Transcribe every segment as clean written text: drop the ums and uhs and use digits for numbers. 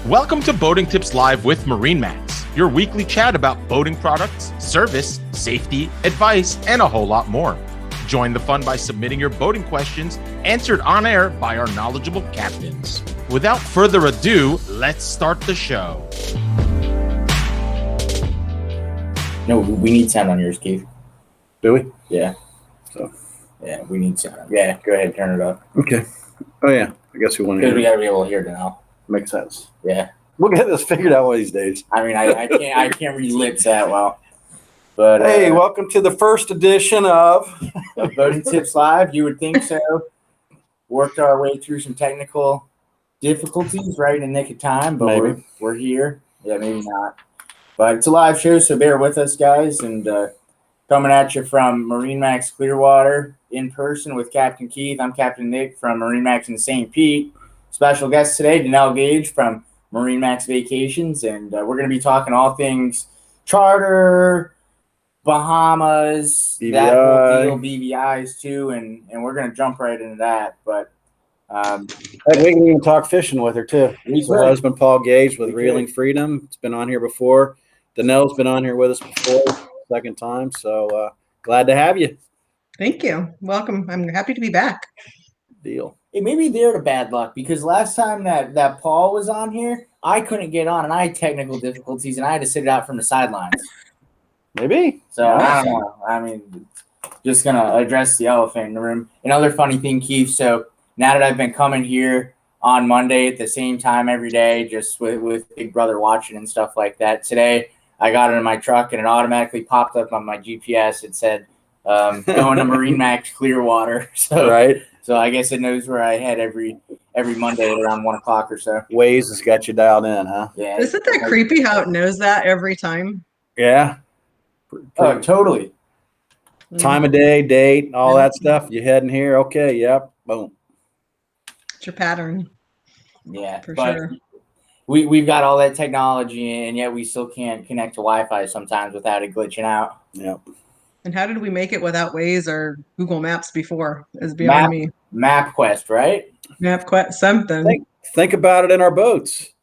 Welcome to Boating Tips Live with MarineMax, your weekly chat about boating products, service, safety, advice, and a whole lot more. Join the fun by submitting your boating questions answered on air by our knowledgeable captains. Without further ado, let's start the show. No, we need sound on yours, Keith. Do we? Yeah. So, yeah, we need sound. Yeah, go ahead, turn it up. okay. Oh, yeah. I guess we want to Because we hear it. got to be able to hear it now. Makes sense. Yeah. We'll get this figured out one of these days. I mean, I can't read lips that well. But Hey, welcome to the first edition of Boating Tips Live. You would think so. Worked our way through some technical difficulties right in the nick of time, but Maybe. we're here. Yeah, maybe not. But it's a live show, so bear with us, guys. And coming at you from MarineMax Clearwater in person with Captain Keith. I'm Captain Nick from MarineMax in St. Pete. Special guest today, Danielle Gage from MarineMax Vacations, and we're going to be talking all things charter, Bahamas, BVI. that whole deal, BVIs too, and we're going to jump right into that. But Heck, we can even talk fishing with her, too. Her husband, Paul Gage, with Reeling Freedom. It's been on here before. Danelle's been on here with us before, second time. So glad to have you. Thank you. Welcome. I'm happy to be back. Deal. it may be there to bad luck because last time that Paul was on here, I couldn't get on, and I had technical difficulties, and I had to sit it out from the sidelines. Maybe. So I don't know. I mean, just gonna address the elephant in the room. Another funny thing, Keith. So now that I've been coming here on Monday at the same time every day, just with Big Brother watching and stuff like that. Today I got into my truck and it automatically popped up on my GPS. It said going to MarineMax Clearwater. So Right. So I guess it knows where I head every Monday at around 1 o'clock or so. Waze has got you dialed in, huh? Yeah. Isn't that creepy how it knows that every time? Yeah. Oh, totally. Time of day, date, all that stuff. You heading here? Okay. Yep. Boom. It's your pattern. Yeah, For but sure. we've got all that technology, and yet we still can't connect to Wi-Fi sometimes without it glitching out. Yep. And how did we make it without Waze or Google Maps before? Is beyond me. MapQuest, right? MapQuest, something. Think about it in our boats.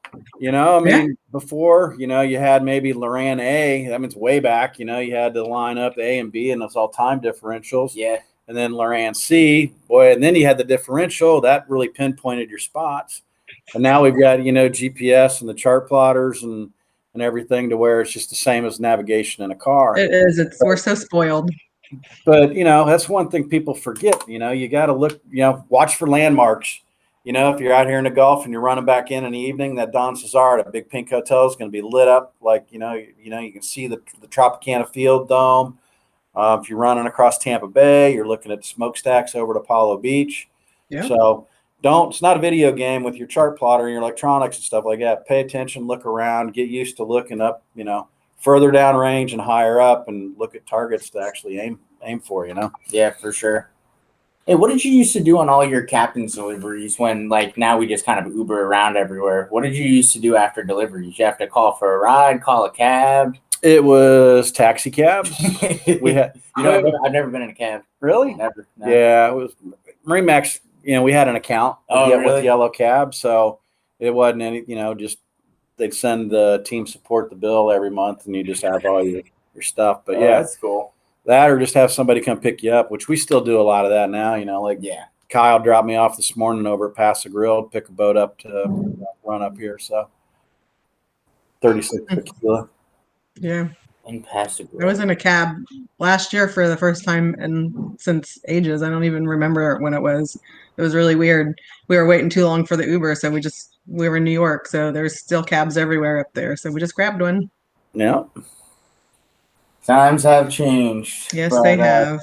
You know, I mean, before, you know, you had maybe Loran A. That means way back. You know, you had to line up A and B, and it's all time differentials. Yeah. And then Loran C, boy, and then you had the differential that really pinpointed your spots. And now we've got, you know, GPS and the chart plotters and everything to where it's just the same as navigation in a car. It is. We're so spoiled. But, you know, that's one thing people forget. You know, you got to look, you know, watch for landmarks. You know, if you're out here in the Gulf and you're running back in the evening, that Don Cesar, that big pink hotel, is going to be lit up like, you can see the Tropicana Field Dome. If you're running across Tampa Bay, you're looking at smokestacks over at Apollo Beach. Yeah. So it's not a video game with your chart plotter and your electronics and stuff like that. Pay attention, look around, get used to looking up, you know, further down range and higher up, and look at targets to actually aim for, you know? Yeah, for sure. Hey, what did you used to do on all your captain's deliveries when, like, now we just kind of Uber around everywhere? What did you used to do after deliveries? You have to call for a ride, call a cab? It was taxi cabs. We had, I've never been in a cab. really? Never. No. Yeah, it was MarineMax. You know, we had an account with Yellow Cab, so it wasn't any. You know, just they'd send the team support the bill every month, and you just have all your stuff. But yeah, That's cool. that or just have somebody come pick you up, which we still do a lot of that now. You know, like Kyle dropped me off this morning over at Paso Grill to pick a boat up to run up here. So 36 Aquila. Yeah. In Paso I was in a cab last year for the first time since ages. I don't even remember when it was. It was really weird. We were waiting too long for the Uber, so we were in New York, so there's still cabs everywhere up there. So we just grabbed one. Yeah. Times have changed. Yes, but, they have.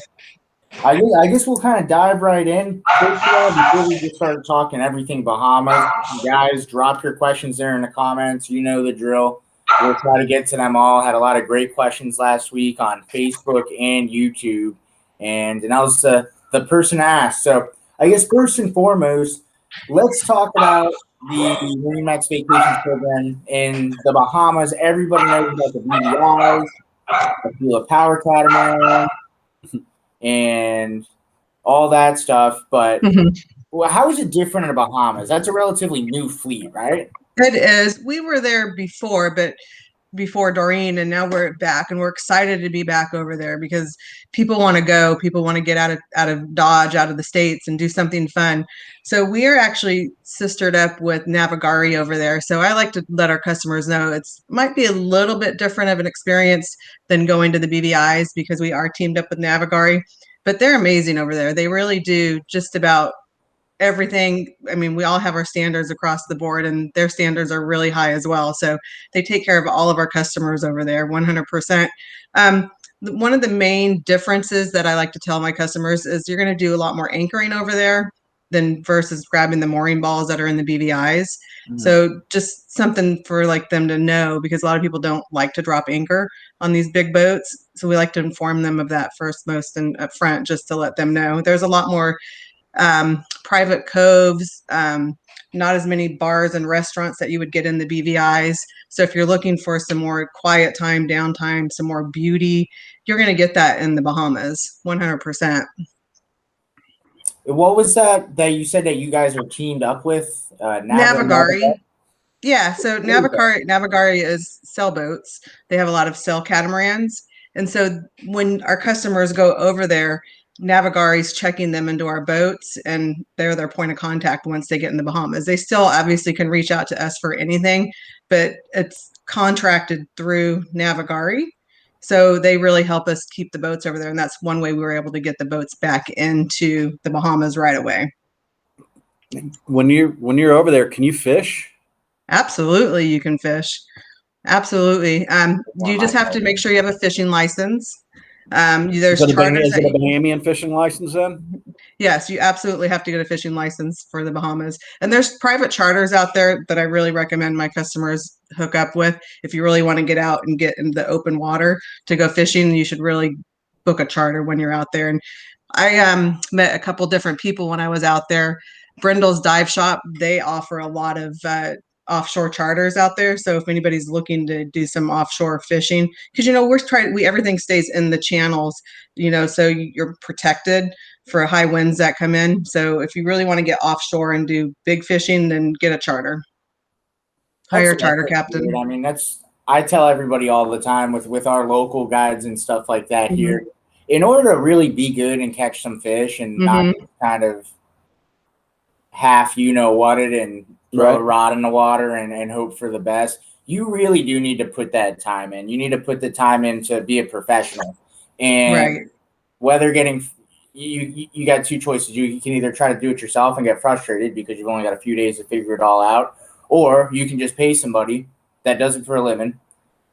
I guess we'll kind of dive right in. First of all, before we just start talking everything Bahamas, guys, drop your questions there in the comments. You know the drill. We'll try to get to them all. Had a lot of great questions last week on Facebook and YouTube. And I was the person asked. So I guess first and foremost, let's talk about the MarineMax Vacations program in the Bahamas. Everybody knows about the BVIs, Aquila Catamaran, and all that stuff. But how is it different in the Bahamas? That's a relatively new fleet, right? It is. We were there before, but before Doreen, and now we're back, and we're excited to be back over there because people want to go. People want to get out of Dodge, out of the States, and do something fun. So we are actually sistered up with Navigary over there. So I like to let our customers know it's might be a little bit different of an experience than going to the BVI's because we are teamed up with Navigary, but they're amazing over there. They really do just about everything. I mean, we all have our standards across the board, and their standards are really high as well. So they take care of all of our customers over there 100%. One of the main differences that I like to tell my customers is you're going to do a lot more anchoring over there than versus grabbing the mooring balls that are in the BVI's. So just something for like them to know, because a lot of people don't like to drop anchor on these big boats. So we like to inform them of that first, most and up front, just to let them know there's a lot more private coves, not as many bars and restaurants that you would get in the BVI's. So if you're looking for some more quiet time, downtime, some more beauty, you're going to get that in the Bahamas, 100%. What was that you said that you guys are teamed up with? Navigary. Yeah, so Navigary is sailboats. They have a lot of sail catamarans. And so when our customers go over there, Navigary's checking them into our boats, and they're their point of contact once they get in the Bahamas. They still obviously can reach out to us for anything, but it's contracted through Navigary. So they really help us keep the boats over there. And that's one way we were able to get the boats back into the Bahamas right away. When you're over there, can you fish? Absolutely, you can fish. Absolutely. You just have to make sure you have a fishing license. There's charters Is it a Bahamian fishing license then? Yes, you absolutely have to get a fishing license for the Bahamas. And there's private charters out there that I really recommend my customers hook up with. If you really want to get out and get in the open water to go fishing, you should really book a charter when you're out there. And I met a couple different people when I was out there. Brindle's Dive Shop, they offer a lot of offshore charters out there. So if anybody's looking to do some offshore fishing, because everything stays in the channels, so you're protected for high winds that come in. So if you really want to get offshore and do big fishing, then get a charter. Hire a charter captain. Weird. I mean, I tell everybody all the time with our local guides and stuff like that here, in order to really be good and catch some fish and not kind of half what it and throw a rod in the water and hope for the best, you really do need to put that time in. You need to put the time in to be a professional. And whether getting you got two choices. You can either try to do it yourself and get frustrated because you've only got a few days to figure it all out, or you can just pay somebody that does it for a living.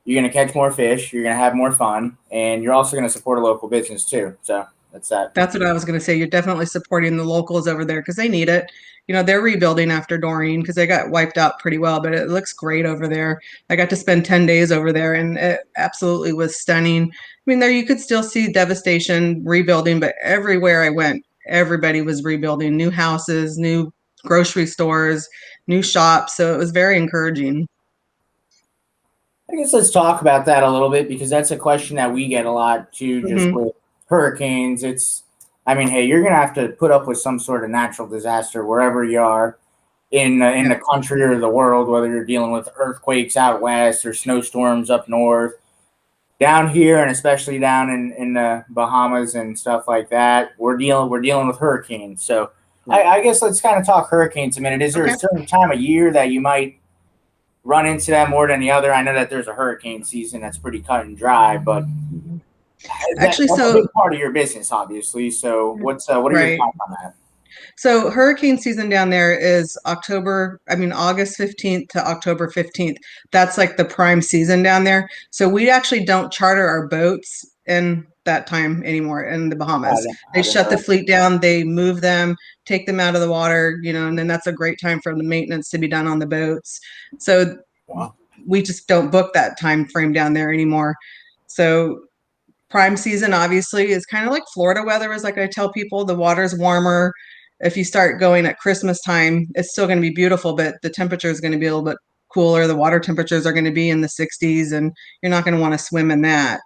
You're going to catch more fish, you're going to have more fun, and you're also going to support a local business too. So that's that. That's what I was going to say. You're definitely supporting the locals over there because they need it. They're rebuilding after Doreen because they got wiped out pretty well, but it looks great over there. I got to spend 10 days over there, and it absolutely was stunning. I mean, there you could still see devastation, rebuilding, but everywhere I went, everybody was rebuilding, new houses, new grocery stores, new shops. So it was very encouraging. I guess let's talk about that a little bit because that's a question that we get a lot too, just with hurricanes. Hey, you're going to have to put up with some sort of natural disaster wherever you are in the country or the world, whether you're dealing with earthquakes out west or snowstorms up north. Down here, and especially down in the Bahamas and stuff like that, we're dealing with hurricanes. So I guess let's kind of talk hurricanes a minute. Is there a certain time of year that you might run into that more than the other? I know that there's a hurricane season that's pretty cut and dry, but that's a big part of your business, obviously. So what are your thoughts on that? So hurricane season down there is August 15th to October 15th. That's like the prime season down there. So we actually don't charter our boats in that time anymore in the Bahamas. They shut the fleet down, they move them, take them out of the water, and then that's a great time for the maintenance to be done on the boats. So we just don't book that time frame down there anymore. So prime season obviously is kind of like Florida weather is. Like I tell people, the water's warmer. If you start going at Christmas time, it's still going to be beautiful, but the temperature is going to be a little bit cooler. The water temperatures are going to be in the 60s, and you're not going to want to swim in that,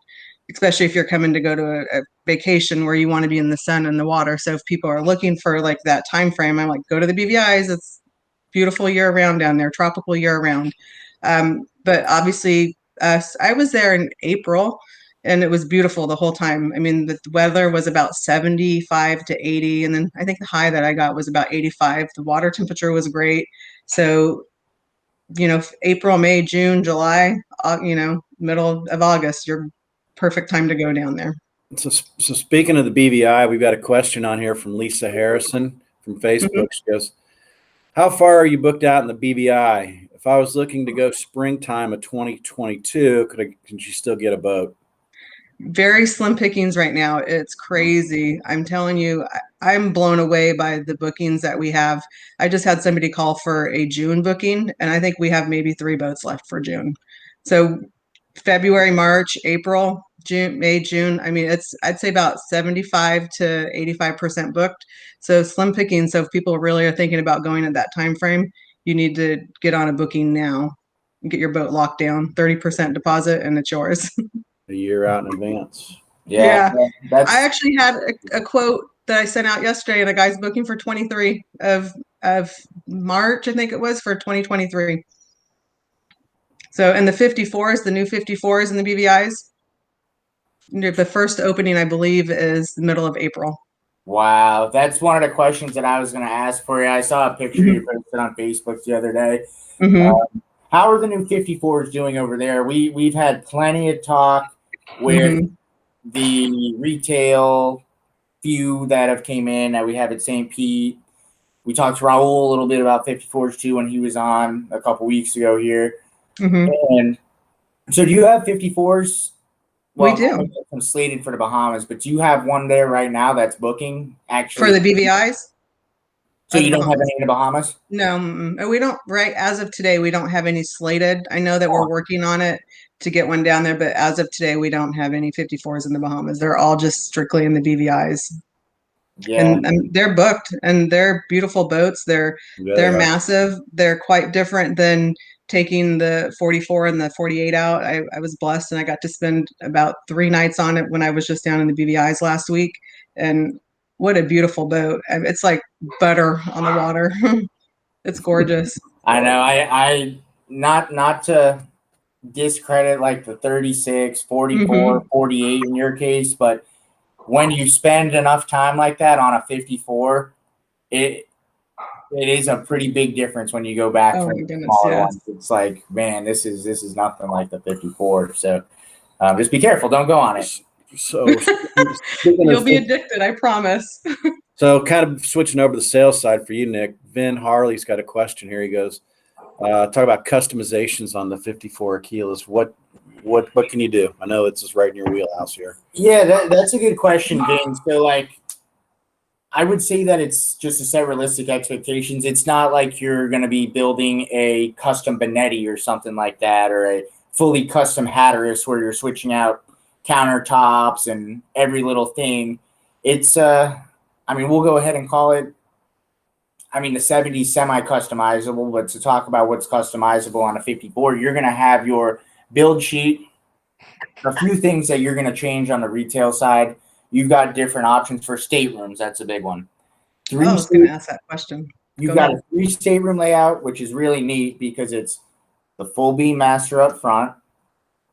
especially if you're coming to go to a vacation where you want to be in the sun and the water. So if people are looking for like that time frame, I'm like, go to the BVI's. It's beautiful year round down there, tropical year round. But obviously, I was there in April, and it was beautiful the whole time. I mean, the weather was about 75 to 80, and then I think the high that I got was about 85. The water temperature was great. So, April, May, June, July, middle of August, your perfect time to go down there. So speaking of the BVI, we've got a question on here from Lisa Harrison from Facebook. She goes, how far are you booked out in the BVI? If I was looking to go springtime of 2022, can you still get a boat? Very slim pickings right now. It's crazy. I'm telling you, I'm blown away by the bookings that we have. I just had somebody call for a June booking, and I think we have maybe 3 boats left for June. So February, March, April, June, May, June. I mean, I'd say about 75 to 85% booked. So slim picking. So if people really are thinking about going at that time frame, you need to get on a booking now and get your boat locked down, 30% deposit, and it's yours. A year out in advance. Yeah. I actually had a quote that I sent out yesterday, and a guy's booking for 23 of March, I think it was, for 2023. So, and the 54s, the new 54s and the BVIs, the first opening, I believe, is the middle of April. Wow, that's one of the questions that I was going to ask for you. I saw a picture you posted on Facebook the other day. How are the new 54s doing over there? We've had plenty of talk with the retail few that have came in that we have at St. Pete. We talked to Raul a little bit about 54s too when he was on a couple weeks ago here. And so do you have 54s? Well, we do. I'm slated for the Bahamas, but do you have one there right now that's booking actually? For the BVIs? So you don't have any in the Bahamas? No, we don't. Right as of today, we don't have any slated. I know that we're working on it to get one down there, but as of today, we don't have any 54s in the Bahamas. They're all just strictly in the BVIs. Yeah, and they're booked, and they're beautiful boats. They're massive. They're quite different than taking the 44 and the 48 out. I was blessed, and I got to spend about 3 nights on it when I was just down in the BVIs last week, and what a beautiful boat. It's like butter on the water. It's gorgeous. I know. I not to discredit like the 36, 44, 48 in your case, but when you spend enough time like that on a 54, it is a pretty big difference when you go back to the smaller ones. It's like, man, this is nothing like the 54. So just be careful. Don't go on it. So you'll be addicted, I promise. So kind of switching over to the sales side for you, Nick, Vin Harley's got a question here. He goes, talk about customizations on the 54 Aquilas. What can you do? I know it's just right in your wheelhouse here. Yeah, that's a good question, Vin. So like, I would say that it's just to set realistic expectations. It's not like you're going to be building a custom Benetti or something like that, or a fully custom Hatteras where you're switching out countertops and every little thing. It's we'll go ahead and call it, the 70s semi-customizable, but to talk about what's customizable on a 54, you're going to have your build sheet, a few things that you're going to change on the retail side. You've got different options for staterooms. That's a big one. I was going to ask that question. You've got a 3 stateroom layout, which is really neat because it's the full beam master up front.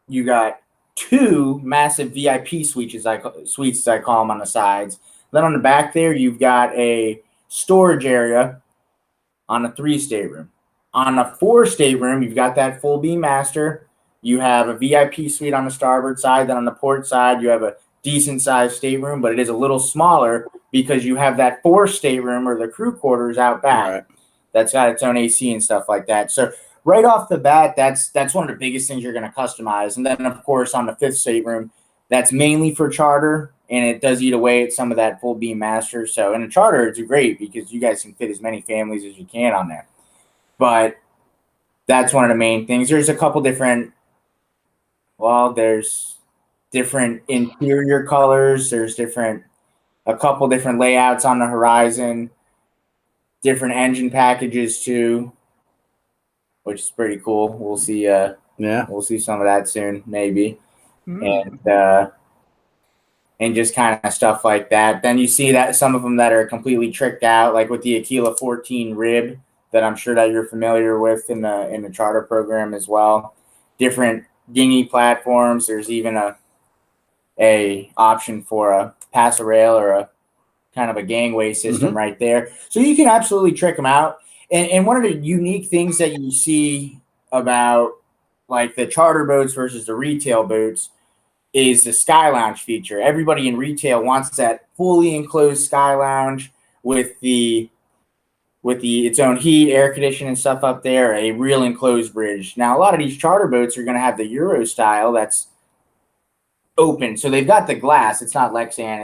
You got 2 massive VIP suites, as I call them, on the sides. Then on the back there, you've got a storage area on a 3 stateroom. On a 4 stateroom, you've got that full beam master. You have a VIP suite on the starboard side. Then on the port side, you have a decent sized stateroom, but it is a little smaller because you have that 4 stateroom or the crew quarters out back. Right. That's got its own AC and stuff like that. So right off the bat, that's one of the biggest things you're going to customize. And then, of course, on the 5th stateroom, that's mainly for charter, and it does eat away at some of that full beam master. So in a charter, it's great because you guys can fit as many families as you can on there. But that's one of the main things. There's a couple different, there's different interior colors. There's a couple different layouts on the horizon, different engine packages too, which is pretty cool. We'll see. We'll see some of that soon, maybe. And just kind of stuff like that. Then you see that some of them that are completely tricked out, like with the Aquila 14 rib, that I'm sure that you're familiar with in the charter program as well. Different dinghy platforms. There's even a option for a pass a rail or a kind of a gangway system right there. So you can absolutely trick them out. And one of the unique things that you see about like the charter boats versus the retail boats is the Sky Lounge feature. Everybody in retail wants that fully enclosed Sky Lounge with its own heat, air conditioning and stuff up there, a real enclosed bridge. Now, a lot of these charter boats are going to have the Euro style that's open. So they've got the glass. It's not Lexan.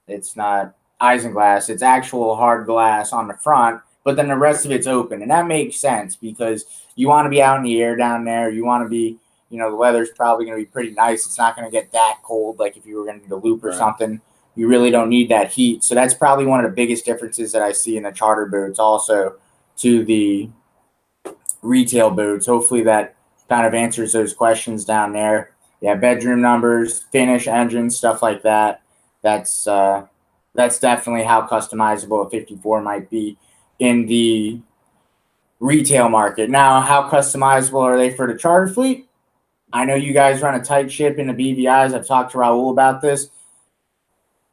It's not isinglass. It's actual hard glass on the front, but then the rest of it's open. And that makes sense because you want to be out in the air down there. You want to be, the weather's probably going to be pretty nice. It's not going to get that cold like if you were going to do the loop or something. You really don't need that heat. So that's probably one of the biggest differences that I see in the charter boats also to the retail boats. Hopefully that kind of answers those questions down there. Yeah, bedroom numbers, finish, engines, stuff like that. That's definitely how customizable a 54 might be in the retail market. Now, how customizable are they for the charter fleet? I know you guys run a tight ship in the BVIs. I've talked to Raul about this.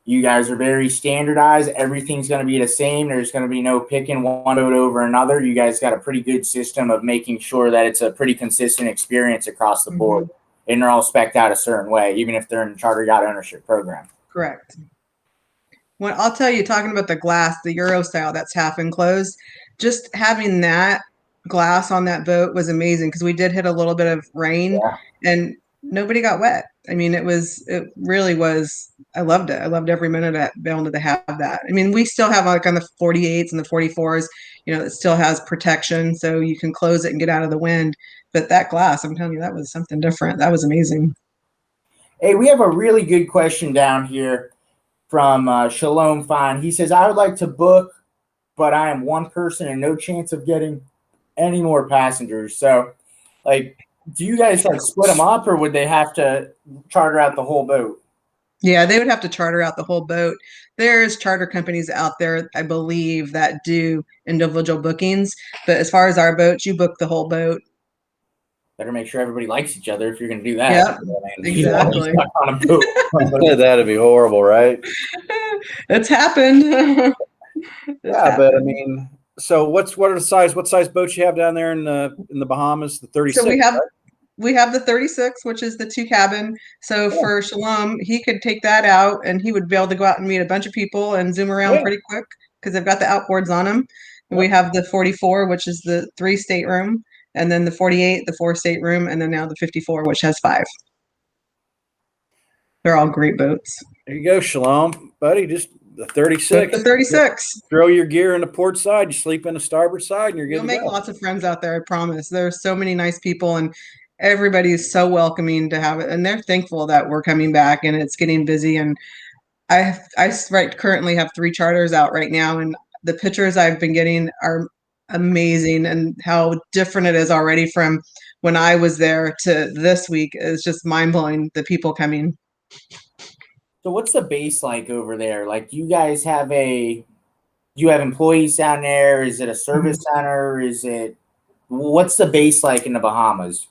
You guys are very standardized. Everything's going to be the same. There's going to be no picking one boat over another. You guys got a pretty good system of making sure that it's a pretty consistent experience across the board. And they're all spec'd out a certain way, even if they're in the charter yacht ownership program. Correct. Well, I'll tell you, talking about the glass, the Euro style that's half enclosed, just having that glass on that boat was amazing because we did hit a little bit of rain and nobody got wet. I mean, it really was, I loved it. I loved every minute of being able to have that. I mean, we still have like on the 48s and the 44s, it still has protection so you can close it and get out of the wind. But that glass, I'm telling you, that was something different. That was amazing. Hey, we have a really good question down here from Shalom Fine. He says, I would like to book, but I am one person and no chance of getting any more passengers. So, do you guys split them up or would they have to charter out the whole boat? Yeah, they would have to charter out the whole boat. There's charter companies out there, I believe, that do individual bookings. But as far as our boats, you book the whole boat. Better make sure everybody likes each other if you're going to do that. Yeah, exactly. That'd be horrible, right? It's happened. But I mean, so what size boats you have down there in the Bahamas? The 36. So we have the 36, which is the 2 cabin. So for Shalom, he could take that out and he would be able to go out and meet a bunch of people and zoom around pretty quick because they've got the outboards on them. We have the 44, which is the 3 stateroom, and then the 48, the 4 stateroom, and then now the 54, which has 5. They're all great boats. There you go, Shalom, buddy. Just the 36. The 36. Throw your gear in the port side. You sleep in the starboard side, and you're good. You'll make lots of friends out there. I promise. There's so many nice people, and everybody is so welcoming to have it, and they're thankful that we're coming back and it's getting busy. And I currently have 3 charters out right now, and the pictures I've been getting are amazing, and how different it is already from when I was there to this week is just mind-blowing, the people coming. So what's the base like over there? Like, you guys have you have employees down there? Is it a service center? What's the base like in the Bahamas?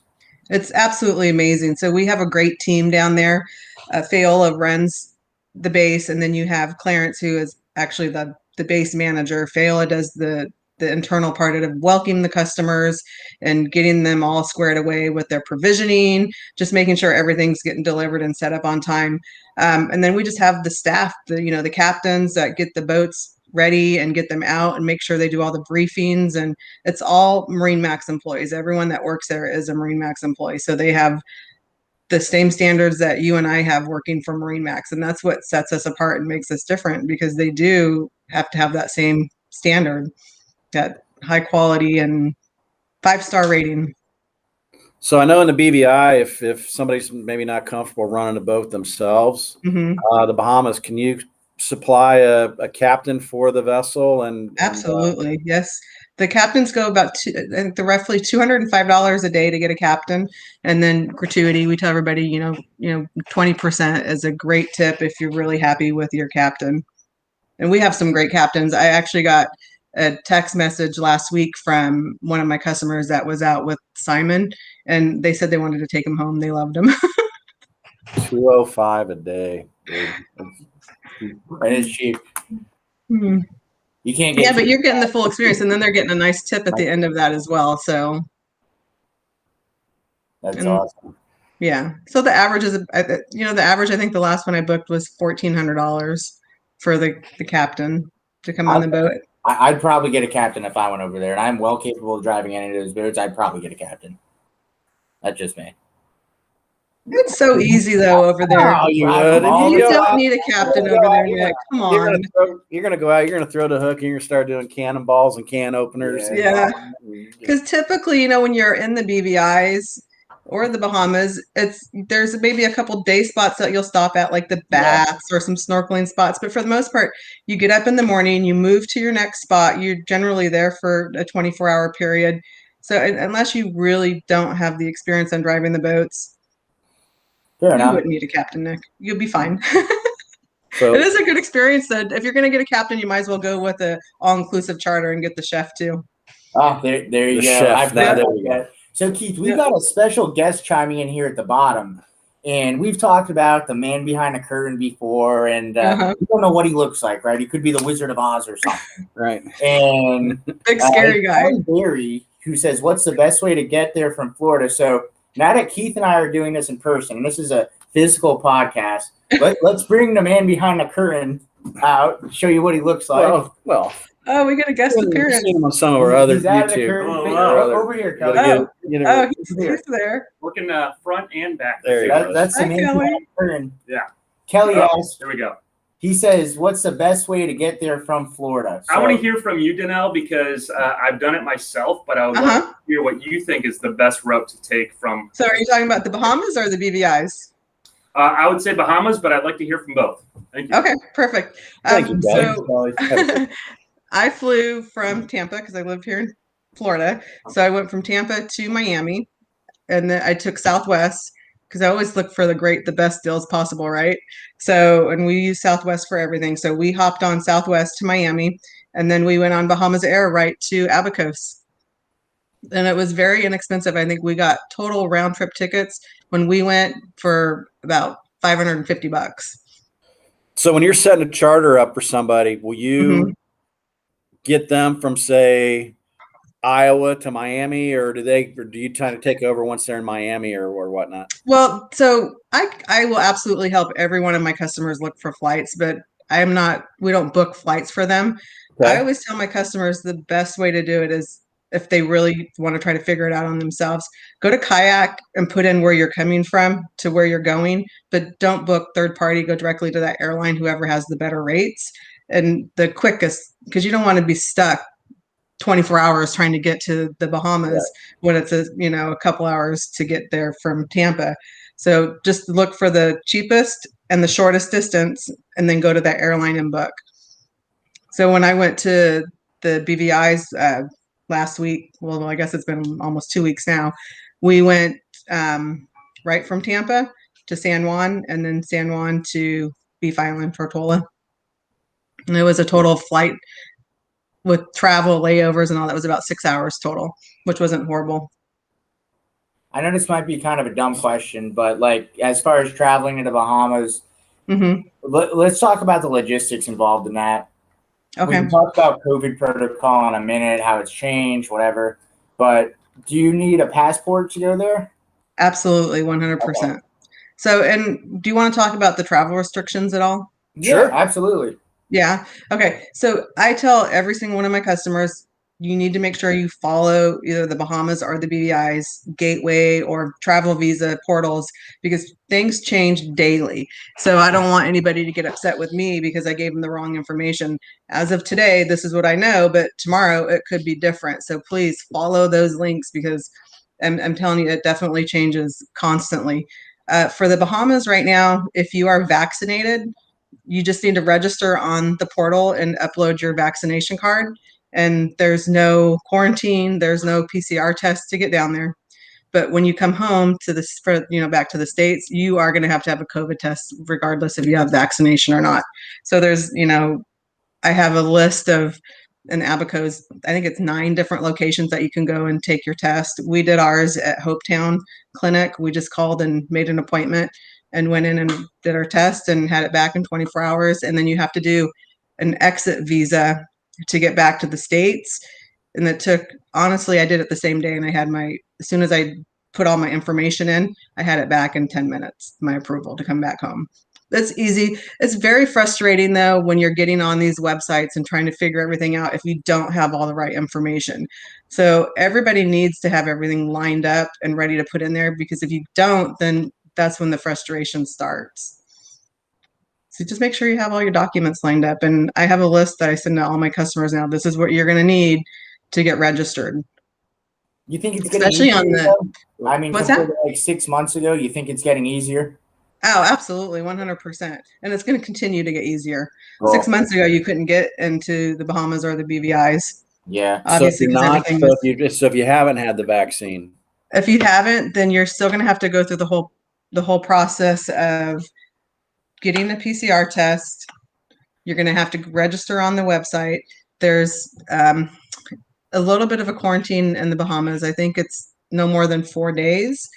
It's absolutely amazing. So we have a great team down there. Fayola runs the base, and then you have Clarence, who is actually the base manager. Fayola does the internal part of welcoming the customers and getting them all squared away with their provisioning, just making sure everything's getting delivered and set up on time. And then we just have the staff, the captains that get the boats ready and get them out and make sure they do all the briefings. And it's all MarineMax employees. Everyone that works there is a MarineMax employee. So they have the same standards that you and I have working for MarineMax. And that's what sets us apart and makes us different, because they do have to have that same standard, that high quality and 5-star rating. So I know in the BVI, if somebody's maybe not comfortable running a boat themselves, the Bahamas, can you supply a captain for the vessel? And absolutely, yes. The captains go about roughly $205 a day to get a captain, and then gratuity. We tell everybody, 20% is a great tip if you're really happy with your captain. And we have some great captains. I actually got a text message last week from one of my customers that was out with Simon, and they said they wanted to take him home. They loved him. 205 a day, dude. That is cheap. Hmm. You can't get. Yeah, but you're getting the full experience, and then they're getting a nice tip at the end of that as well. So That's awesome. Yeah. So the average is, the average, I think the last one I booked was $1,400 for the captain to come on the boat. I'd probably get a captain if I went over there, and I'm well capable of driving any of those boats. I'd probably get a captain. That's just me. It's so easy though over there. Oh, you would. would. You don't need a captain over there, Nick. Come on. You're gonna go out. You're gonna throw the hook, and you're gonna start doing cannonballs and can openers. Yeah. Because typically, when you're in the BVIs or the Bahamas, there's maybe a couple day spots that you'll stop at, like the baths or some snorkeling spots. But for the most part, you get up in the morning, you move to your next spot. You're generally there for a 24-hour period. So unless you really don't have the experience on driving the boats, you wouldn't need a captain, Nick. You'll be fine. So, it is a good experience. That if you're going to get a captain, you might as well go with an all-inclusive charter and get the chef too. Oh, there you go. There we go. So, Keith, we've got a special guest chiming in here at the bottom, and we've talked about the man behind the curtain before, and we don't know what he looks like, right? He could be the Wizard of Oz or something, right? And big scary guy. Barry, who says, "What's the best way to get there from Florida?" So now that Keith and I are doing this in person, and this is a physical podcast, let's bring the man behind the curtain out, show you what he looks like. Well. Oh, we got a guest appearance. We've seen him on some of our other YouTube. Over here, Kelly. He's there. Looking front and back. There you go. That's the man behind the curtain. Yeah. Kelly asks. There we go. He says, "What's the best way to get there from Florida?" So, I want to hear from you, Danielle, because I've done it myself, but I would love to hear what you think is the best route to take from. So, are you talking about the Bahamas or the BVIs? I would say Bahamas, but I'd like to hear from both. Thank you. Okay, perfect. Thank you, guys. So, I flew from Tampa because I lived here in Florida. So I went from Tampa to Miami, and then I took Southwest because I always look for the best deals possible, right? So, and we use Southwest for everything. So we hopped on Southwest to Miami, and then we went on Bahamas Air right to Abacos. And it was very inexpensive. I think we got total round trip tickets when we went for about $550. So when you're setting a charter up for somebody, will you get them from, say, Iowa to Miami, or do you kind of take over once they're in Miami or whatnot? Well, so I will absolutely help every one of my customers look for flights, but we don't book flights for them. Okay. I always tell my customers the best way to do it is, if they really want to try to figure it out on themselves, go to Kayak and put in where you're coming from to where you're going, but don't book third party. Go directly to that airline, whoever has the better rates and the quickest, because you don't want to be stuck 24 hours trying to get to the Bahamas when it's a couple hours to get there from Tampa. So just look for the cheapest and the shortest distance, and then go to that airline and book. So when I went to the BVIs last week, well, I guess it's been almost 2 weeks now, we went right from Tampa to San Juan, and then San Juan to Beef Island, Tortola. And it was a total flight with travel, layovers, and all that was about 6 hours total, which wasn't horrible. I know this might be kind of a dumb question, but like as far as traveling to the Bahamas, let's talk about the logistics involved in that. Okay. We can talk about COVID protocol in a minute, how it's changed, whatever. But do you need a passport to go there? Absolutely, 100%. Okay. So, and do you want to talk about the travel restrictions at all? Sure, absolutely. Yeah. Okay. So I tell every single one of my customers, you need to make sure you follow either the Bahamas or the BVI's gateway or travel visa portals, because things change daily. So I don't want anybody to get upset with me because I gave them the wrong information. As of today, this is what I know, but tomorrow it could be different. So please follow those links, because I'm telling you, it definitely changes constantly. For the Bahamas right now, if you are vaccinated, you just need to register on the portal and upload your vaccination card. And there's no quarantine, there's no PCR test to get down there. But when you come home to this, back to the States, you are going to have a COVID test, regardless if you have vaccination or not. So there's, I have a list of in Abaco's, I think it's 9 different locations that you can go and take your test. We did ours at Hopetown Clinic. We just called and made an appointment and went in and did our test and had it back in 24 hours. And then you have to do an exit visa to get back to the States. And it took, honestly, I did it the same day, and I had as soon as I put all my information in, I had it back in 10 minutes, my approval to come back home. That's easy. It's very frustrating though when you're getting on these websites and trying to figure everything out if you don't have all the right information. So everybody needs to have everything lined up and ready to put in there, because if you don't, then that's when the frustration starts. So just make sure you have all your documents lined up. And I have a list that I send to all my customers now. This is what you're going to need to get registered. You think it's getting Especially easier, on the, though? I mean, what's compared that? to like 6 months ago, you think it's getting easier? Oh, absolutely, 100%. And it's going to continue to get easier. Cool. 6 months ago, you couldn't get into the Bahamas or the BVIs. Yeah. Obviously, So if you haven't had the vaccine, if you haven't, then you're still going to have to go through the whole process of getting a PCR test. You're going to have to register on the website. There's a little bit of a quarantine in the Bahamas. I think it's no more than 4 days.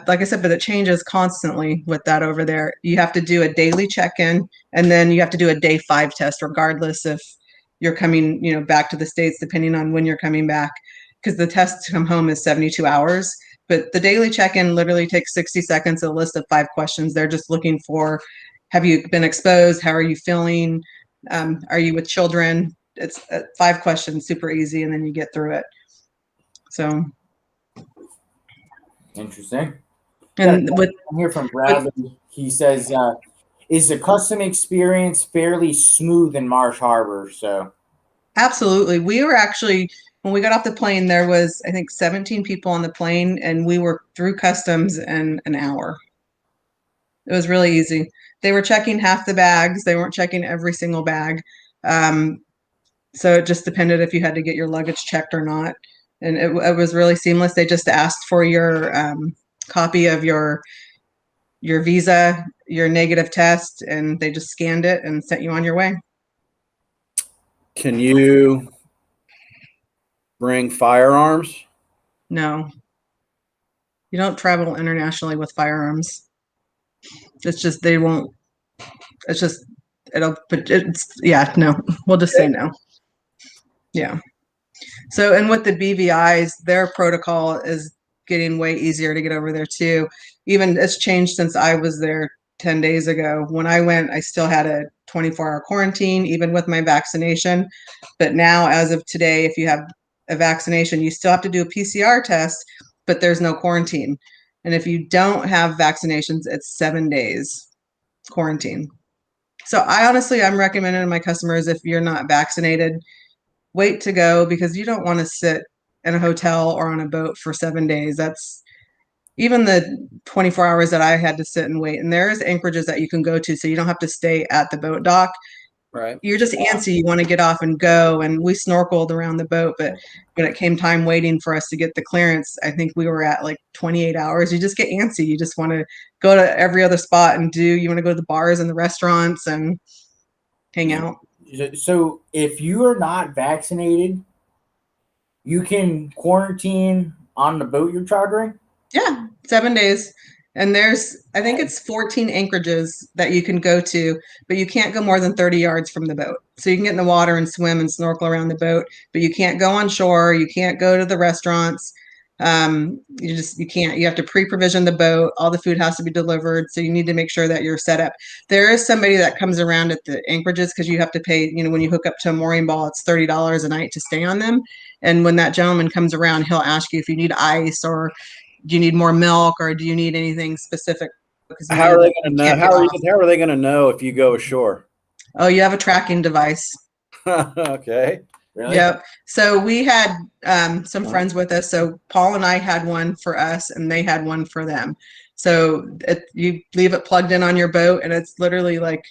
Like I said, but it changes constantly with that over there. You have to do a daily check-in, and then you have to do a day 5 test, regardless if you're coming, back to the States, depending on when you're coming back, because the test to come home is 72 hours. But the daily check-in literally takes 60 seconds, a list of 5 questions. They're just looking for, have you been exposed? How are you feeling? Are you with children? It's 5 questions, super easy, and then you get through it. So. Interesting. And I'm here from Bradley. He says, is the custom experience fairly smooth in Marsh Harbor? So absolutely. We were actually, when we got off the plane, there was, I think, 17 people on the plane, and we were through customs in an hour. It was really easy. They were checking half the bags. They weren't checking every single bag. So it just depended if you had to get your luggage checked or not. And it was really seamless. They just asked for your copy of your visa, your negative test, and they just scanned it and sent you on your way. Can you bring firearms? No. You don't travel internationally with firearms. It's just, they won't, it's just, no. We'll just say no. Yeah. So, and with the BVIs, their protocol is getting way easier to get over there too. Even it's changed since I was there 10 days ago. When I went, I still had a 24-hour quarantine, even with my vaccination. But now, as of today, if you have a vaccination, you still have to do a PCR test, but there's no quarantine. And if you don't have vaccinations, it's 7 days quarantine. So I'm recommending to my customers, if you're not vaccinated, wait to go, because you don't want to sit in a hotel or on a boat for 7 days. That's even the 24 hours that I had to sit and wait. And there's anchorages that you can go to, so you don't have to stay at the boat dock. Right. You're just antsy. You want to get off and go. And we snorkeled around the boat, but when it came time waiting for us to get the clearance, I think we were at like 28 hours. You just get antsy. You just want to go to every other spot and you want to go to the bars and the restaurants and hang out. So if you are not vaccinated, you can quarantine on the boat you're chartering? Yeah, 7 days. And I think it's 14 anchorages that you can go to, but you can't go more than 30 yards from the boat. So you can get in the water and swim and snorkel around the boat, but you can't go on shore. You can't go to the restaurants. You can't. You have to pre-provision the boat. All the food has to be delivered. So you need to make sure that you're set up. There is somebody that comes around at the anchorages, because you have to pay, when you hook up to a mooring ball, it's $30 a night to stay on them. And when that gentleman comes around, he'll ask you if you need ice, or do you need more milk, or do you need anything specific? How are they going to know? How are they going to know if you go ashore? Oh, you have a tracking device. Okay. Really? Yep. So we had some friends with us. So Paul and I had one for us, and they had one for them. So you leave it plugged in on your boat, and it's literally like,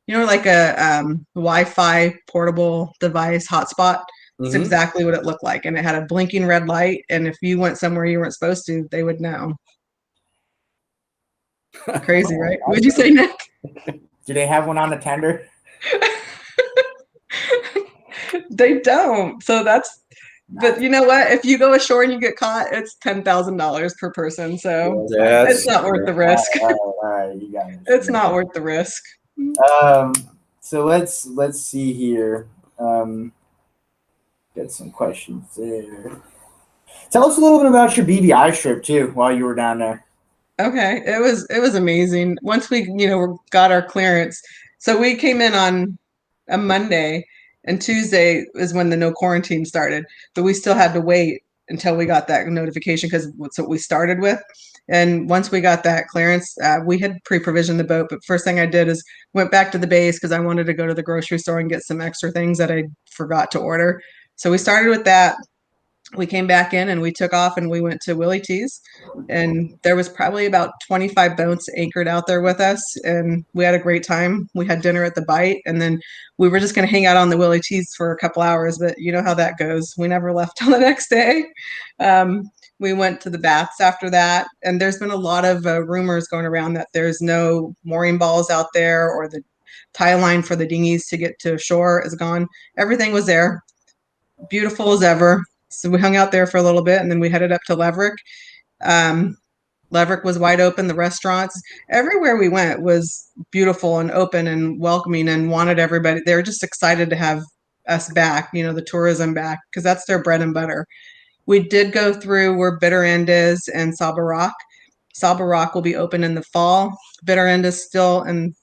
like a Wi-Fi portable device hotspot. It's exactly what it looked like. And it had a blinking red light. And if you went somewhere you weren't supposed to, they would know. Crazy, right? What'd you say, Nick? Do they have one on the tender? They don't. So but you know what? If you go ashore and you get caught, it's $10,000 per person. So it's not worth the risk. All right, you got it. It's not worth the risk. So let's see here. Get some questions there. Tell us a little bit about your BVI trip too while you were down there. Okay, it was amazing. Once we, got our clearance. So we came in on a Monday, and Tuesday is when the no quarantine started. But we still had to wait until we got that notification because that's what we started with. And once we got that clearance, we had pre-provisioned the boat. But first thing I did is went back to the base because I wanted to go to the grocery store and get some extra things that I forgot to order. So we started with that. We came back in and we took off and we went to Willie T's, and there was probably about 25 boats anchored out there with us, and we had a great time. We had dinner at the Bite, and then we were just going to hang out on the Willie T's for a couple hours, but you know how that goes. We never left till the next day. We went to the baths after that, and there's been a lot of rumors going around that there's no mooring balls out there, or the tie line for the dinghies to get to shore is gone. Everything was there, beautiful as ever. So we hung out there for a little bit, and then we headed up to Leverick. Leverick was wide open. The restaurants, everywhere we went was beautiful and open and welcoming, and wanted everybody. They were just excited to have us back, the tourism back, because that's their bread and butter. We did go through where Bitter End is and Saba Rock. Saba Rock will be open in the fall. Bitter End is still in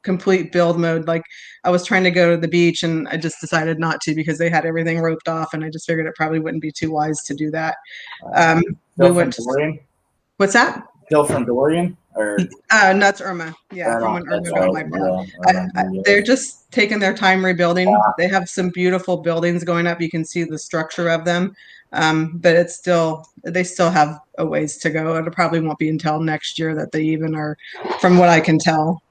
complete build mode. Like, I was trying to go to the beach and I just decided not to because they had everything roped off, and I just figured it probably wouldn't be too wise to do that. We went to Dorian? What's that? Still from Dorian? Or Nuts Irma. Yeah, from when Irma got wiped out. They're just taking their time rebuilding. Yeah. They have some beautiful buildings going up. You can see the structure of them. But they still have a ways to go. It probably won't be until next year that they even are, from what I can tell,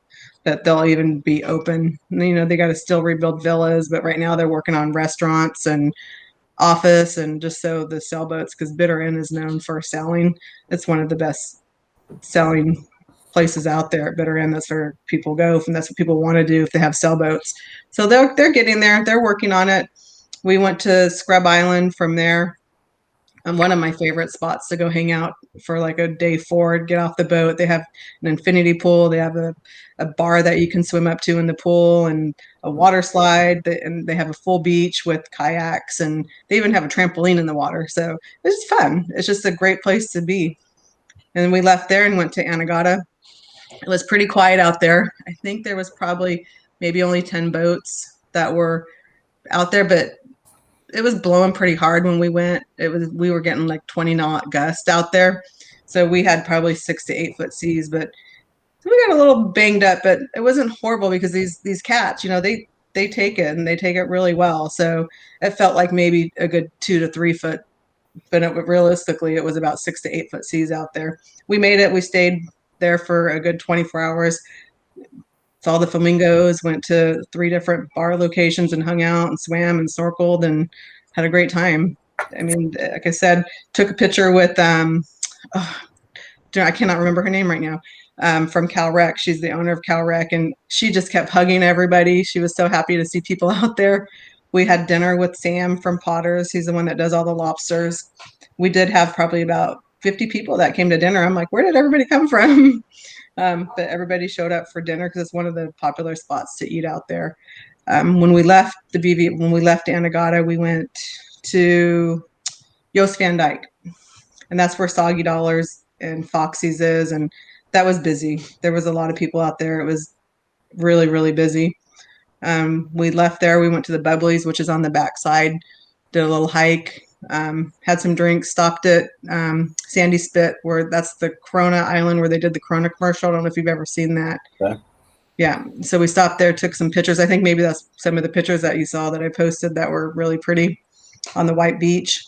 that they'll even be open. They got to still rebuild villas, but right now they're working on restaurants and office, and just so the sailboats, because Bitter End is known for sailing. It's one of the best selling places out there at Bitter End. That's where people go, and that's what people want to do if they have sailboats. So they're getting there. They're working on it. We went to Scrub Island from there. One of my favorite spots to go hang out for like a day forward, get off the boat. They have an infinity pool. They have a bar that you can swim up to in the pool, and a water slide. And they have a full beach with kayaks, and they even have a trampoline in the water. So it's fun. It's just a great place to be. And then we left there and went to Anegada. It was pretty quiet out there. I think there was probably maybe only 10 boats that were out there, but it was blowing pretty hard when we went. We were getting like 20 knot gust out there. So we had probably 6 to 8 foot seas, but we got a little banged up, but it wasn't horrible because these cats, they take it, and they take it really well. So it felt like maybe a good 2 to 3 foot, but realistically it was about 6 to 8 foot seas out there. We made it. We stayed there for a good 24 hours. Saw the flamingos, went to 3 different bar locations and hung out and swam and snorkeled and had a great time. I mean, like I said, took a picture with, I cannot remember her name right now, from CalRec. She's the owner of CalRec, and she just kept hugging everybody. She was so happy to see people out there. We had dinner with Sam from Potters. He's the one that does all the lobsters. We did have probably about 50 people that came to dinner. I'm like, where did everybody come from? But everybody showed up for dinner because it's one of the popular spots to eat out there. When we left Anegada, we went to Joost Van Dyke, and that's where Soggy Dollars and Foxy's is, and that was busy. There was a lot of people out there. It was really, really busy. We left there. We went to the Bubblies, which is on the backside, did a little hike. Had some drinks, stopped at Sandy Spit, where that's the Corona Island where they did the Corona commercial. I don't know if you've ever seen that. Okay. Yeah. So we stopped there, took some pictures. I think maybe that's some of the pictures that you saw that I posted that were really pretty on the white beach.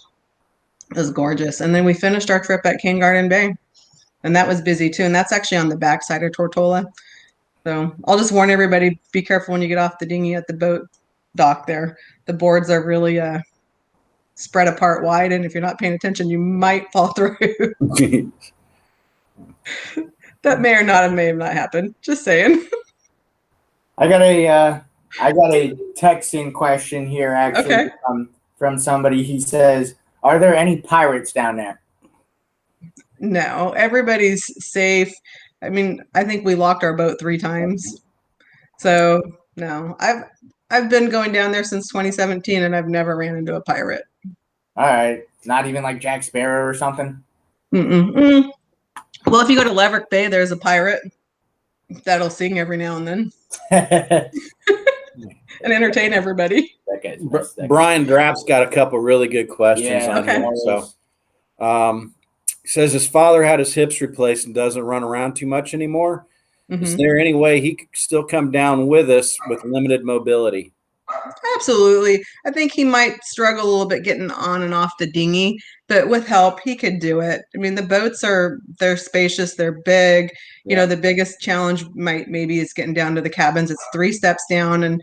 It was gorgeous. And then we finished our trip at Cane Garden Bay, and that was busy too. And that's actually on the backside of Tortola. So I'll just warn everybody, be careful when you get off the dinghy at the boat dock there. The boards are really spread apart wide, and if you're not paying attention, you might fall through. That may have not happened. Just saying. I got a I got a texting question here, actually, Okay. from somebody. He says, "Are there any pirates down there?" No, everybody's safe. I mean, I think we locked our boat 3 times. So no, I've been going down there since 2017 and I've never ran into a pirate. All right, not even like Jack Sparrow or something. Mm-mm. Well, if you go to Laverick Bay, there's a pirate that'll sing every now and then and entertain everybody. That guy's messed up. Brian Drapp's got a couple really good questions Yeah, on okay. here. So, he says his father had his hips replaced and doesn't run around too much anymore. Is there any way he could still come down with us with limited mobility? Absolutely. I think he might struggle a little bit getting on and off the dinghy, but with help, he could do it. I mean, the boats they're spacious, they're big. You know, the biggest challenge maybe is getting down to the cabins. It's 3 steps down and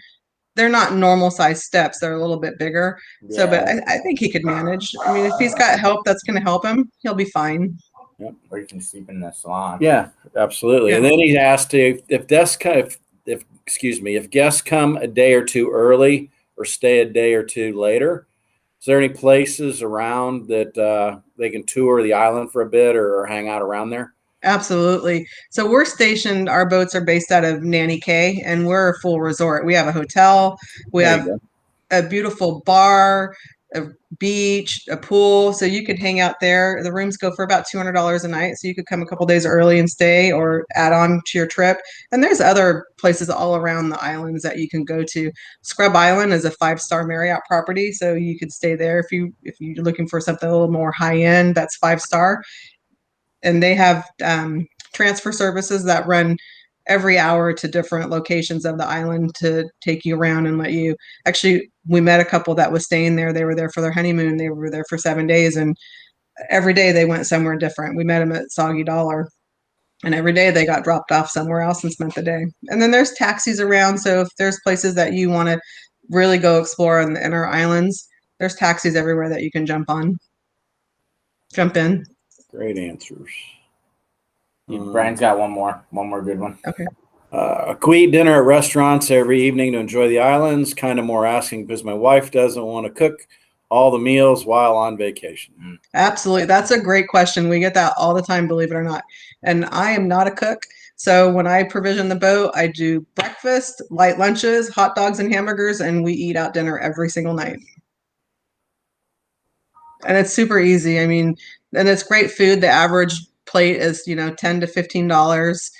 they're not normal size steps. They're a little bit bigger. Yeah. So, but I think he could manage. I mean, if he's got help that's going to help him, he'll be fine. Yep. Or you can sleep in the salon. Yeah, absolutely. Yeah. And then he asked if guests come a day or two early or stay a day or two later, is there any places around that they can tour the island for a bit or hang out around there? Absolutely. So we're stationed, our boats are based out of Nanny Cay, and we're a full resort. We have a hotel, we have a beautiful bar, a beach, a pool. So you could hang out there. The rooms go for about $200 a night. So you could come a couple days early and stay or add on to your trip. And there's other places all around the islands that you can go to. Scrub Island is a 5-star Marriott property. So you could stay there if you're looking for something a little more high end, that's 5-star. And they have transfer services that run every hour to different locations of the island to take you around and let you. Actually, we met a couple that was staying there. They were there for their honeymoon. They were there for 7 days, and every day they went somewhere different. We met them at Soggy Dollar, and every day they got dropped off somewhere else and spent the day. And then there's taxis around. So if there's places that you want to really go explore in the inner islands, there's taxis everywhere that you can jump in. Great answers. Brian's got one more good one. Okay. We eat dinner at restaurants every evening to enjoy the islands. Kind of more asking because my wife doesn't want to cook all the meals while on vacation. Absolutely. That's a great question. We get that all the time, believe it or not. And I am not a cook. So when I provision the boat, I do breakfast, light lunches, hot dogs and hamburgers, and we eat out dinner every single night. And it's super easy. I mean, and it's great food. The average plate is, $10 to $15.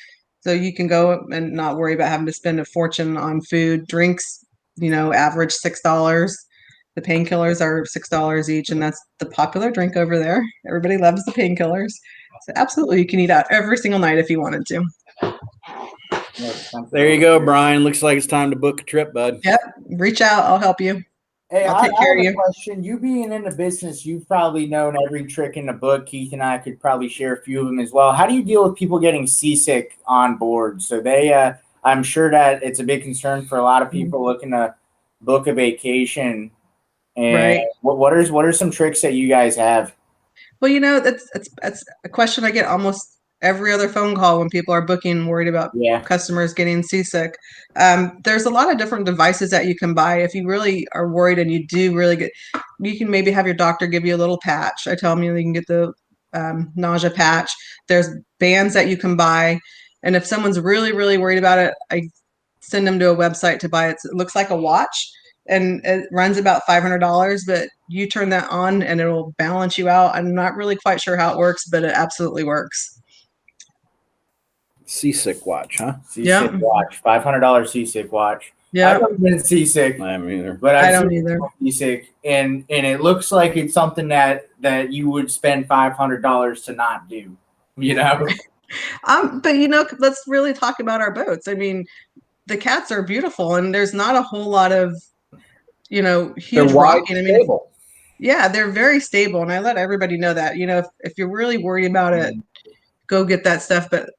So you can go and not worry about having to spend a fortune on food. Drinks, average $6. The painkillers are $6 each, and that's the popular drink over there. Everybody loves the painkillers. So absolutely, you can eat out every single night if you wanted to. There you go, Brian. Looks like it's time to book a trip, bud. Yep. Reach out. I'll help you. Hey, I'll I take care have of a you. question. You being in the business, you've probably known every trick in the book. Keith and I could probably share a few of them as well. How do you deal with people getting seasick on board? So I'm sure that it's a big concern for a lot of people looking to book a vacation. And right. What are some tricks that you guys have? Well, that's a question I get almost every other phone call when people are booking, worried about customers getting seasick. There's a lot of different devices that you can buy if you really are worried and you do really get. You can maybe have your doctor give you a little patch. I tell them you can get the nausea patch. There's bands that you can buy, and if someone's really, really worried about it, I send them to a website to buy it. It looks like a watch. And it runs about $500, but you turn that on and it'll balance you out. I'm not really quite sure how it works, but it absolutely works. Seasick watch, huh? Seasick watch, $500 seasick watch. Yeah, I've never been seasick. I haven't either, but I don't either. Seasick, and it looks like it's something that you would spend $500 to not do. But let's really talk about our boats. I mean, the cats are beautiful, and there's not a whole lot of huge rocking. I mean, stable. Yeah, they're very stable, and I let everybody know that. If you're really worried about it, go get that stuff. But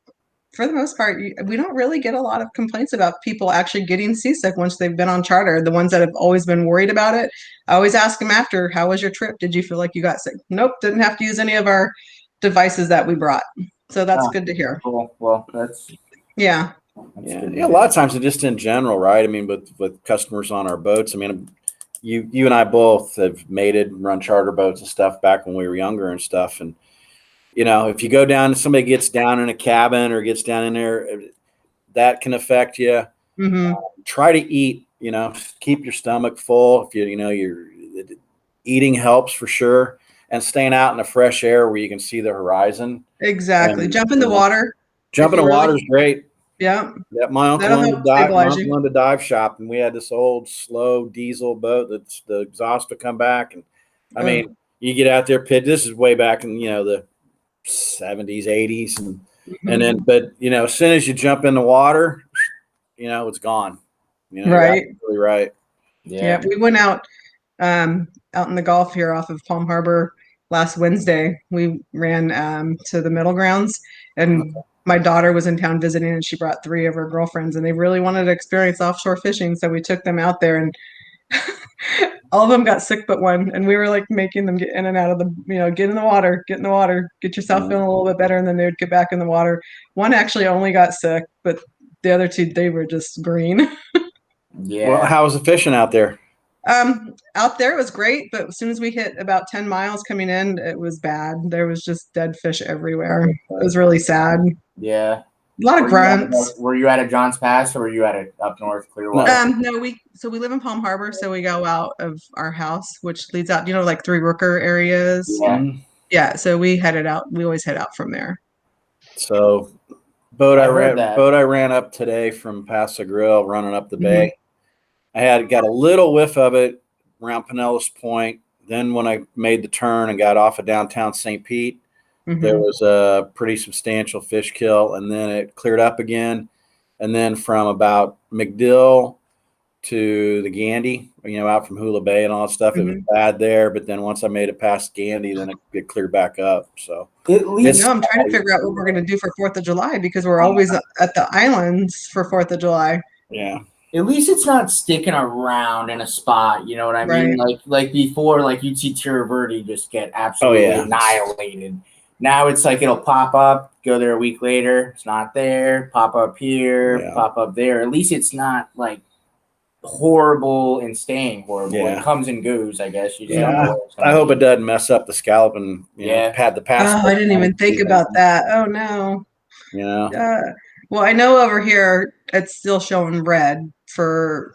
for the most part, we don't really get a lot of complaints about people actually getting seasick once they've been on charter. The ones that have always been worried about it, I always ask them after, "How was your trip? Did you feel like you got sick?" Nope, didn't have to use any of our devices that we brought. So that's good to hear. Cool. Well, that's Yeah. A lot of times, just in general, right? I mean, with customers on our boats. I mean, you and I both have mated and run charter boats and stuff back when we were younger and stuff. And if you go down, somebody gets down in a cabin or gets down in there, that can affect you. Mm-hmm. Try to eat. Keep your stomach full. If you're eating helps for sure, and staying out in the fresh air where you can see the horizon. Exactly. And, Jump in the water. Jump in the water is great. Yeah. My uncle That'll help stabilize you. owned a dive shop, and we had this old slow diesel boat that's the exhaust would come back. And I mean, you get out there, this is way back in the 70s, 80s, and then but as soon as you jump in the water, it's gone. Right. You're right. Yeah. We went out in the Gulf here off of Palm Harbor last Wednesday. We ran to the middle grounds, and my daughter was in town visiting, and she brought 3 of her girlfriends, and they really wanted to experience offshore fishing. So we took them out there, and all of them got sick but one. And we were like making them get in and out of the, get in the water, get yourself feeling a little bit better. And then they would get back in the water. One actually only got sick, but the other 2, they were just green. Yeah. Well, how was the fishing out there? Out there it was great, but as soon as we hit about 10 miles coming in, it was bad. There was just dead fish everywhere. It was really sad. Yeah. A lot of grunts. Were you at a Johns Pass, or were you at up north Clearwater? No, we live in Palm Harbor, so we go out of our house, which leads out, like Three Rooker areas. Yeah. So we headed out. We always head out from there. So boat I ran up today from Paso Grill, running up the bay. I got a little whiff of it around Pinellas Point. Then when I made the turn and got off of downtown St. Pete, there was a pretty substantial fish kill, and then it cleared up again. And then from about McDill to the Gandy, out from Hula Bay and all that stuff, it was bad there. But then once I made it past Gandy, then it cleared back up. So at least I'm trying to figure out what we're going to do for 4th of July, because we're always at the islands for 4th of July. Yeah. At least it's not sticking around in a spot, you know what I mean? Like before, like you'd see Tierra Verde just get absolutely annihilated. Now it's like it'll pop up, go there a week later, it's not there, pop up here, pop up there. At least it's not like horrible and staying horrible. It comes and goes, I guess. You just don't know where it's I hope it doesn't mess up the scallop and pad the pass. Oh, I didn't even think about that. Oh no. Well, I know over here it's still showing red for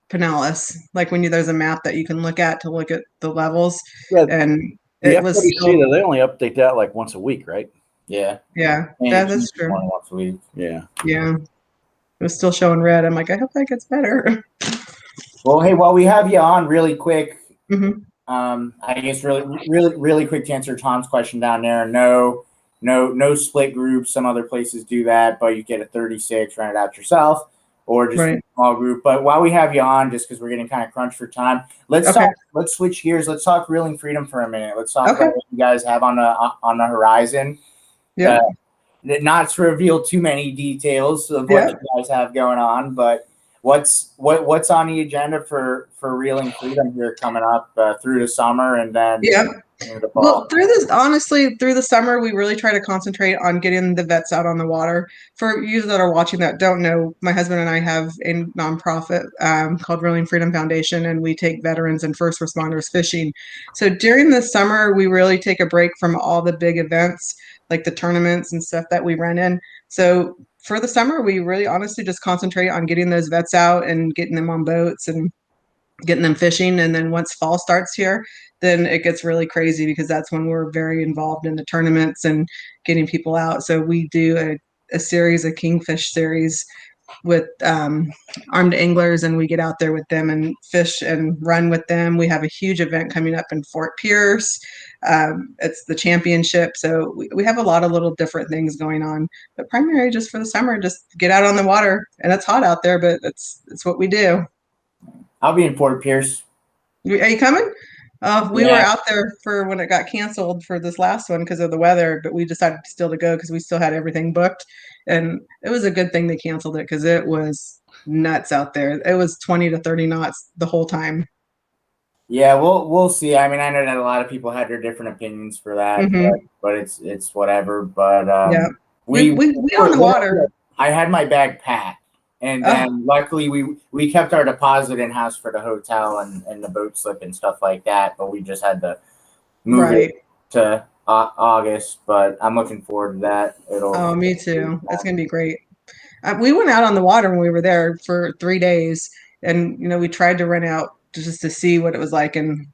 Pinellas. Like when there's a map that you can look at to look at the levels, and it was still, they only update that like once a week, right? Yeah, that's true. Once a week. Yeah, it was still showing red. I'm like, I hope that gets better. Well, hey, while we have you on, really quick, I guess really quick to answer Tom's question down there. No split groups. Some other places do that, but you get a 36, rent it out yourself, or just a small group. But while we have you on, just because we're getting kind of crunched for time, let's switch gears. Let's talk Reeling Freedom for a minute. Let's talk about what you guys have on the horizon. Yeah. Not to reveal too many details of what you guys have going on, but what's on the agenda for Reeling Freedom here coming up through the summer and then into the fall? Well, through the summer, we really try to concentrate on getting the vets out on the water. For you that are watching that don't know, my husband and I have a nonprofit called Reeling Freedom Foundation, and we take veterans and first responders fishing. So during the summer, we really take a break from all the big events, like the tournaments and stuff that we run in. So for the summer, we really honestly just concentrate on getting those vets out and getting them on boats and getting them fishing. And then once fall starts here, then it gets really crazy, because that's when we're very involved in the tournaments and getting people out. So we do a series, a Kingfish series with armed anglers, and we get out there with them and fish and run with them. We have a huge event coming up in Fort Pierce. It's the championship. So we have a lot of little different things going on, but primarily just for the summer, just get out on the water. And it's hot out there, but it's what we do. I'll be in Fort Pierce. Are you coming? We were out there for when it got canceled for this last one because of the weather, but we decided still to go because we still had everything booked. And it was a good thing they canceled it, because it was nuts out there. It was 20 to 30 knots the whole time. Yeah, we'll see. I mean, I know that a lot of people had their different opinions for that, but it's whatever. But we on the water. I had my bag packed, and then luckily we kept our deposit in house for the hotel and the boat slip and stuff like that. But we just had to move it to August. But I'm looking forward to that. Oh, me too. It's gonna be great. We went out on the water when we were there for 3 days, and we tried to rent out just to see what it was like, and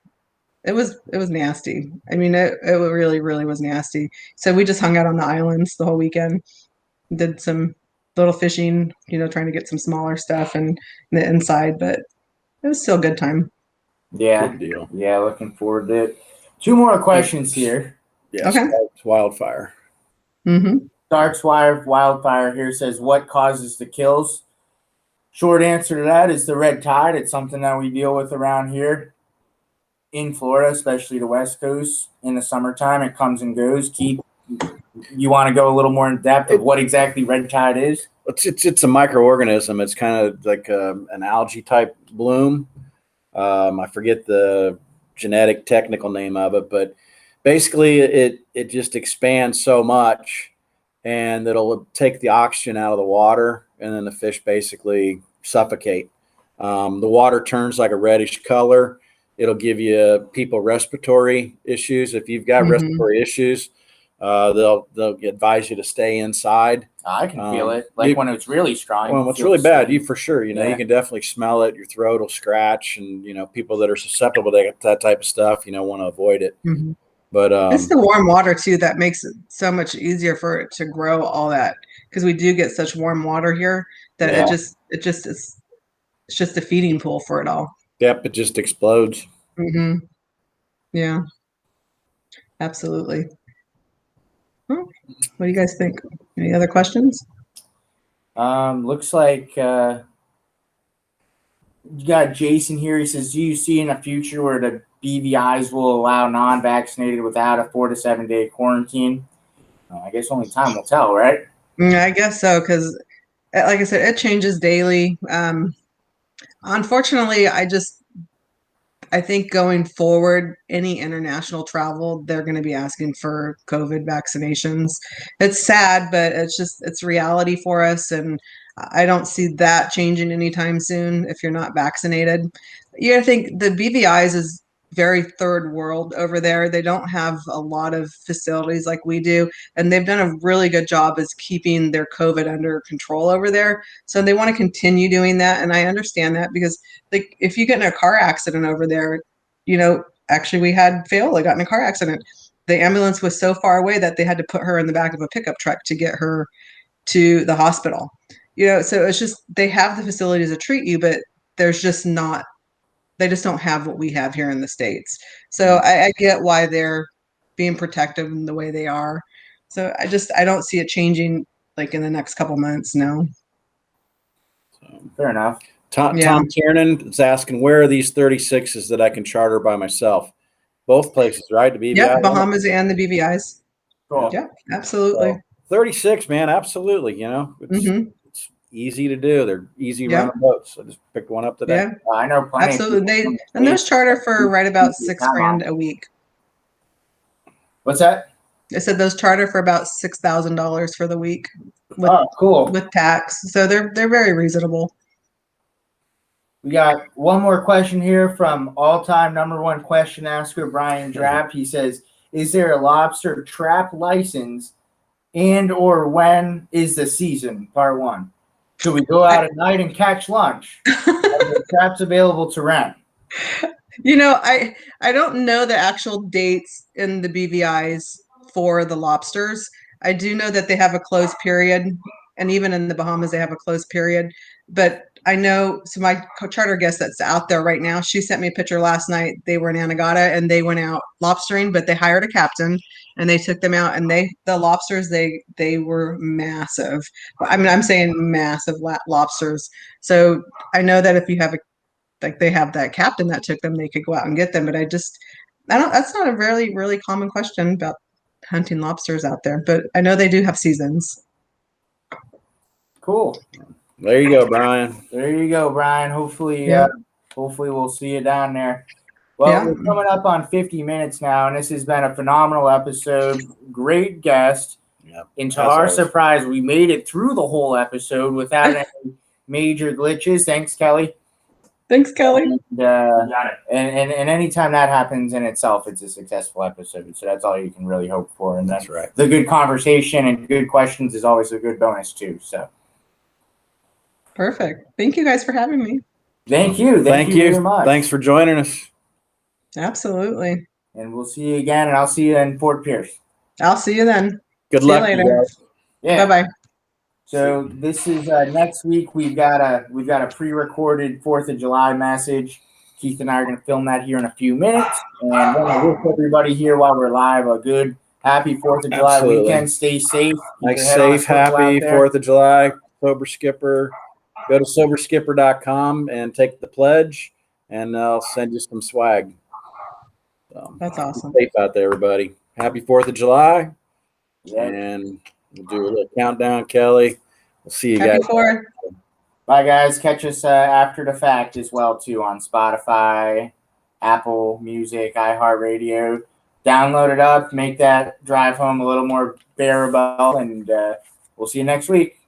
it was nasty. I mean, it really, really was nasty. So we just hung out on the islands the whole weekend, did some little fishing, trying to get some smaller stuff and the inside, but it was still a good time. Yeah. Good deal. Yeah, looking forward to it. 2 more questions here. Yes. Okay. Wildfire. Mm-hmm. Dark's Wildfire here says, what causes the kills? Short answer to that is the red tide. It's something that we deal with around here in Florida, especially the West Coast. In the summertime, it comes and goes. Keith, you want to go a little more in depth of what exactly red tide is? It's a microorganism. It's kind of like an algae type bloom. I forget the genetic technical name of it, but basically it just expands so much, and it'll take the oxygen out of the water, and then the fish basically suffocate. The water turns like a reddish color. It'll give you people respiratory issues. If you've got respiratory issues, they'll advise you to stay inside. I can feel it, like when it's really strong. Well, it's really bad, you for sure. You can definitely smell it. Your throat will scratch, and people that are susceptible to that type of stuff, want to avoid it. Mm-hmm. But it's the warm water too that makes it so much easier for it to grow all that, because we do get such warm water here that it's just a feeding pool for it all. Yep, it just explodes. Mm-hmm. Yeah, absolutely. Well, what do you guys think? Any other questions? Looks like you got Jason here. He says, do you see in a future where the BVIs will allow non-vaccinated without a 4 to 7 day quarantine? I guess only time will tell, right? I guess so, because like I said, it changes daily. Unfortunately, I think going forward, any international travel, they're going to be asking for COVID vaccinations. It's sad, but it's reality for us. And I don't see that changing anytime soon if you're not vaccinated. You got to think the BVIs is very third world over there. They don't have a lot of facilities like we do, and they've done a really good job as keeping their COVID under control over there. So they want to continue doing that, and I understand that, because like if you get in a car accident over there, actually we had Fiola got in a car accident. The ambulance was so far away that they had to put her in the back of a pickup truck to get her to the hospital. So it's just, they have the facilities to treat you, but there's just not, they just don't have what we have here in the States. So I get why they're being protective in the way they are. So I don't see it changing like in the next couple months. No. Fair enough. Tom Tiernan is asking, where are these 36s that I can charter by myself? Both places, right? The BVI. Yeah, Bahamas and the BVIs. Cool. Yeah, absolutely. So, 36, man, absolutely. It's easy to do. They're easy running boats. I just picked one up today. Yeah, I know plenty. Absolutely. And those charter for right about $6,000 a week. What's that? I said those charter for about $6,000 for the week. Cool. With tax, so they're very reasonable. We got one more question here from all-time #1 question asker Brian Drapp. He says, "Is there a lobster trap license, and or when is the season?" Part 1. Should we go out at night and catch lunch? Are there traps available to rent? I don't know the actual dates in the BVIs for the lobsters. I do know that they have a closed period, and even in the Bahamas they have a closed period. But I know, so my charter guest that's out there right now, she sent me a picture last night. They were in Anegada and they went out lobstering, but they hired a captain and they took them out, and the lobsters, they were massive. I mean, I'm saying massive lobsters. So I know that if you have they have that captain that took them, they could go out and get them. But that's not a really, really common question about hunting lobsters out there, but I know they do have seasons. Cool. There you go, Brian. Hopefully we'll see you down there. Well, we're coming up on 50 minutes now, and this has been a phenomenal episode. Great guest. And to As our always. surprise, we made it through the whole episode without any major glitches. Thanks, Kelly. Thanks, Kelly. And, You got it. and anytime that happens in itself, it's a successful episode. So that's all you can really hope for. And That's right. the good conversation and good questions is always a good bonus too. So Perfect. Thank you guys for having me. thank you. Thank you very much. Thanks for joining us. Absolutely. And we'll see you again. And I'll see you in Fort Pierce. I'll see you then. Good See you luck, later. you guys. Yeah. Bye-bye. So this is next week. We've got a pre-recorded 4th of July message. Keith and I are going to film that here in a few minutes, and I want to wish everybody here while we're live a good, happy 4th of July Absolutely. weekend. Stay safe. Keep Like your head on a safe, swivel happy out there. 4th of July. Sober Skipper. Go to soberskipper.com and take the pledge, and they'll send you some swag. So, That's awesome. Safe out there, everybody. Happy 4th of July. Yeah. And we'll do a little countdown, Kelly. We'll see you Happy guys. 4th. Bye, guys. Catch us after the fact as well too on Spotify, Apple Music, iHeartRadio. Download it up. Make that drive home a little more bearable, and we'll see you next week.